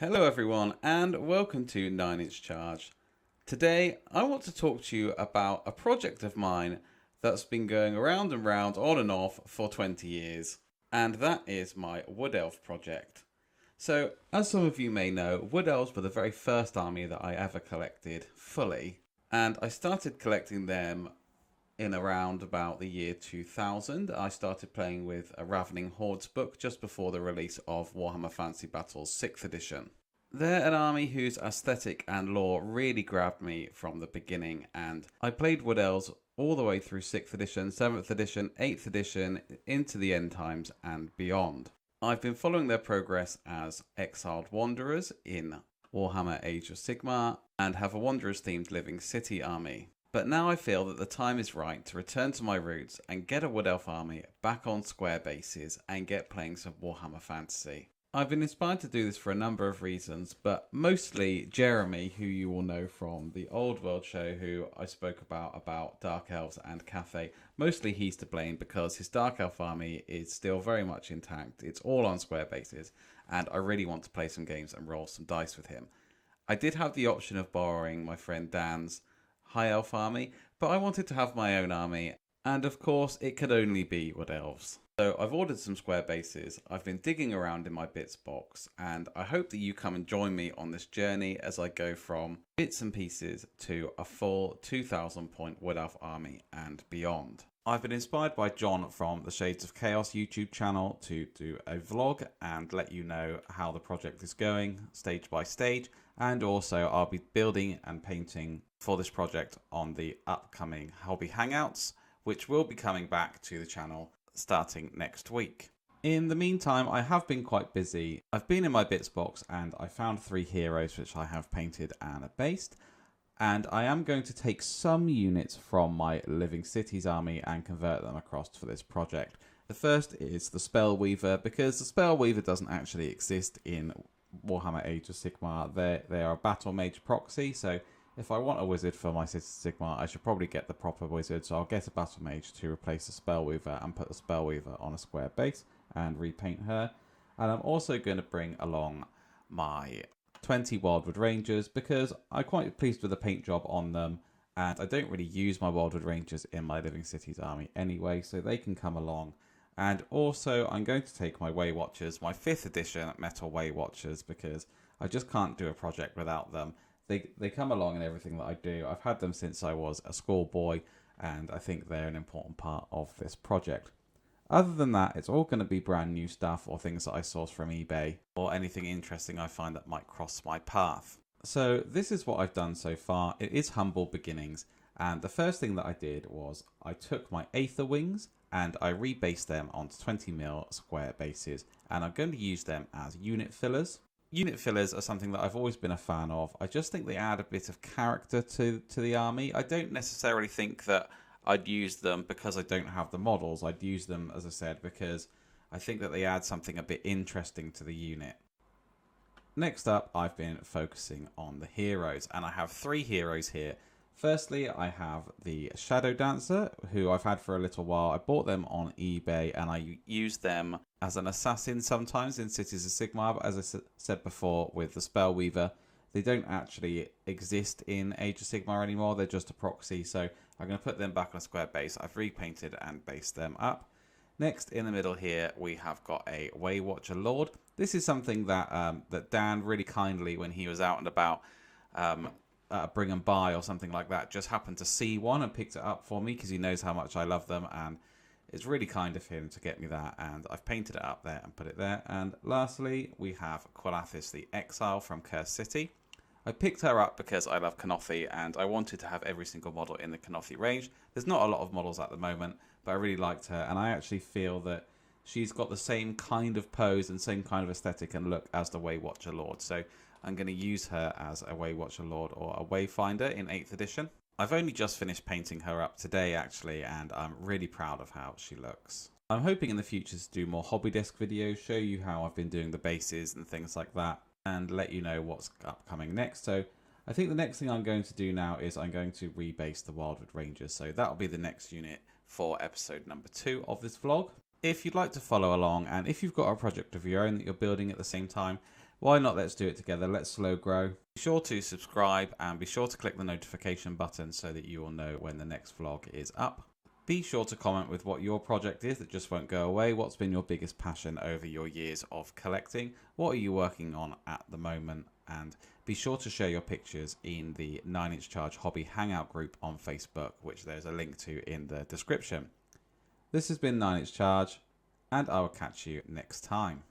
Hello everyone and welcome to 9 Inch Charge. Today I want to talk to you about a project of mine that's been going around and round on and off for 20 years, and that is my Wood Elf project. So as some of you may know, Wood Elves were the very first army that I ever collected fully, and I started collecting them in around about the year 2000. I started playing with a Ravening Hordes book just before the release of Warhammer Fantasy Battles 6th edition. They're an army whose aesthetic and lore really grabbed me from the beginning, and I played Wood Elves all the way through 6th edition, 7th edition, 8th edition, into the end times and beyond. I've been following their progress as exiled wanderers in Warhammer Age of Sigmar and have a Wanderers themed Living City army. But now I feel that the time is right to return to my roots and get a Wood Elf army back on square bases and get playing some Warhammer Fantasy. I've been inspired to do this for a number of reasons, but mostly Jeremy, who you will know from the Old World show, who I spoke about Dark Elves and Cathay. Mostly he's to blame because his Dark Elf army is still very much intact. It's all on square bases, and I really want to play some games and roll some dice with him. I did have the option of borrowing my friend Dan's High Elf army, but I wanted to have my own army, and of course it could only be Wood Elves. So I've ordered some square bases, I've been digging around in my bits box, and I hope that you come and join me on this journey as I go from bits and pieces to a full 2000 point Wood Elf army and beyond. I've been inspired by John from the Shades of Chaos YouTube channel to do a vlog and let you know how the project is going stage by stage, and also I'll be building and painting for this project on the upcoming Hobby Hangouts, which will be coming back to the channel starting next week. In the meantime, I have been quite busy. I've been in my bits box and I found 3 heroes which I have painted and based, and I am going to take some units from my Living Cities army and convert them across for this project. The first is the Spellweaver, because the Spellweaver doesn't actually exist in Warhammer Age of Sigmar. They are a battle mage proxy, so if I want a wizard for my Cities of Sigmar, I should probably get the proper wizard, so I'll get a battle mage to replace the Spellweaver and put the Spellweaver on a square base and repaint her. And I'm also going to bring along my 20 Wildwood Rangers because I'm quite pleased with the paint job on them, and I don't really use my Wildwood Rangers in my Living Cities army anyway, so they can come along. And also I'm going to take my Way Watchers, my 5th edition Metal Way Watchers, because I just can't do a project without them. They come along in everything that I do. I've had them since I was a schoolboy, and I think they're an important part of this project. Other than that, it's all going to be brand new stuff or things that I source from eBay or anything interesting I find that might cross my path. So this is what I've done so far. It is humble beginnings, and the first thing that I did was I took my Aether Wings and I rebased them onto 20mm square bases, and I'm going to use them as unit fillers. Unit fillers are something that I've always been a fan of. I just think they add a bit of character to the army. I don't necessarily think that I'd use them because I don't have the models. I'd use them, as I said, because I think that they add something a bit interesting to the unit. Next up, I've been focusing on the heroes, and I have 3 heroes here. Firstly, I have the Shadow Dancer, who I've had for a little while. I bought them on eBay and I use them as an assassin sometimes in Cities of Sigmar, but as I said before with the Spellweaver, they don't actually exist in Age of Sigmar anymore. They're just a proxy, so I'm going to put them back on a square base. I've repainted and based them up. Next, in the middle here, we have got a Way Watcher Lord. This is something that that Dan really kindly, when he was out and about, Bring and Buy or something like that, just happened to see one and picked it up for me because he knows how much I love them, and it's really kind of him to get me that, and I've painted it up there and put it there. And lastly, we have Qualathis the Exile from Cursed City. I picked her up because I love Kanothi and I wanted to have every single model in the Kanothi range. There's not a lot of models at the moment, but I really liked her, and I actually feel that she's got the same kind of pose and same kind of aesthetic and look as the Way Watcher Lord. So I'm going to use her as a Way Watcher Lord or a Wayfinder in 8th edition. I've only just finished painting her up today actually, and I'm really proud of how she looks. I'm hoping in the future to do more hobby desk videos, show you how I've been doing the bases and things like that, and let you know what's upcoming next. So I think the next thing I'm going to do now is I'm going to rebase the Wildwood Rangers. So that'll be the next unit for episode number 2 of this vlog. If you'd like to follow along, and if you've got a project of your own that you're building at the same time, Why not? Let's do it together. Let's slow grow. Be sure to subscribe and be sure to click the notification button so that you will know when the next vlog is up. Be sure to comment with what your project is that just won't go away. What's been your biggest passion over your years of collecting? What are you working on at the moment? And be sure to share your pictures in the 9 Inch Charge Hobby Hangout group on Facebook, which there's a link to in the description. This has been 9 Inch Charge, and I will catch you next time.